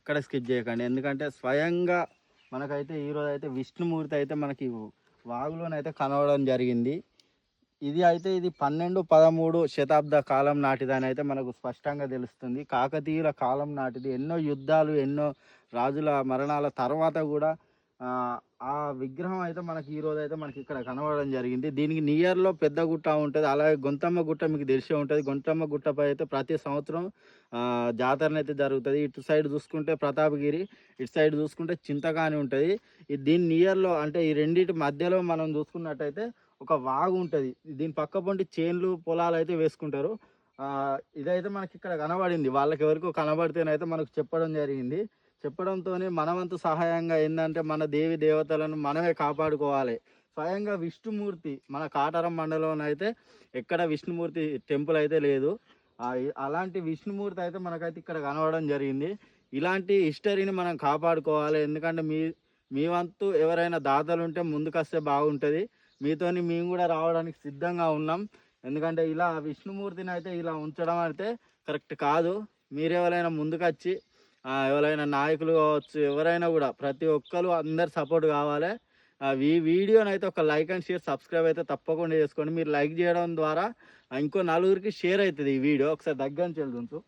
ఎక్కడ స్కిప్ చేయకండి. ఎందుకంటే స్వయంగా మనకైతే ఈరోజు అయితే విష్ణుమూర్తి అయితే మనకి వాగులోనైతే కనవడం జరిగింది. ఇది 12, 13 శతాబ్ద కాలం నాటిదని అయితే మనకు స్పష్టంగా తెలుస్తుంది. కాకతీయుల కాలం నాటిది. ఎన్నో యుద్ధాలు, ఎన్నో రాజుల మరణాల తర్వాత కూడా ఆ విగ్రహం అయితే మనకి ఈరోజు అయితే మనకి ఇక్కడ కనబడడం జరిగింది. దీనికి నియర్లో పెద్ద గుట్ట ఉంటుంది. అలాగే గొంతమ్మ గుట్ట మీకు తెలిసే ఉంటుంది. గొంతమ్మ గుట్టపై అయితే ప్రతి సంవత్సరం జాతరనైతే జరుగుతుంది. ఇటు సైడ్ చూసుకుంటే ప్రతాపగిరి, ఇటు సైడ్ చూసుకుంటే చింతకాని ఉంటుంది. దీని నియర్లో అంటే ఈ రెండింటి మధ్యలో మనం చూసుకున్నట్టయితే ఒక వాగు ఉంటుంది. దీని పక్క పొంటి చేన్లు పొలాలు అయితే వేసుకుంటారు. ఇదైతే మనకి ఇక్కడ కనబడింది. వాళ్ళకి ఎవరికో కనబడితేనైతే మనకు చెప్పడం జరిగింది. చెప్పడంతోనే మనవంతు సహాయంగా ఏంటంటే మన దేవి దేవతలను మనమే కాపాడుకోవాలి. స్వయంగా విష్ణుమూర్తి మన కాటారం మండలంలో అయితే ఎక్కడ విష్ణుమూర్తి టెంపుల్ అయితే లేదు. అలాంటి విష్ణుమూర్తి అయితే మనకైతే ఇక్కడ కనబడడం జరిగింది. ఇలాంటి హిస్టరీని మనం కాపాడుకోవాలి. ఎందుకంటే మీ వంతు ఎవరైనా దాతలు ఉంటే ముందుకొస్తే బాగుంటుంది. మీతోని మేము కూడా రావడానికి సిద్ధంగా ఉన్నాం. ఎందుకంటే ఇలా విష్ణుమూర్తిని అయితే ఇలా ఉంచడం అయితే కరెక్ట్ కాదు. మీరెవరైనా ముందుకొచ్చి ఎవరైనా నాయకులు కావచ్చు, ఎవరైనా కూడా ప్రతి ఒక్కరు అందరు సపోర్ట్ కావాలి. ఈ వీడియోని అయితే ఒక లైక్ అండ్ షేర్ సబ్స్క్రైబ్ అయితే తప్పకుండా చేసుకోండి. మీరు లైక్ చేయడం ద్వారా ఇంకో నలుగురికి షేర్ అవుతుంది ఈ వీడియో. ఒకసారి దగ్గర నుంచి వెళ్తుంటూ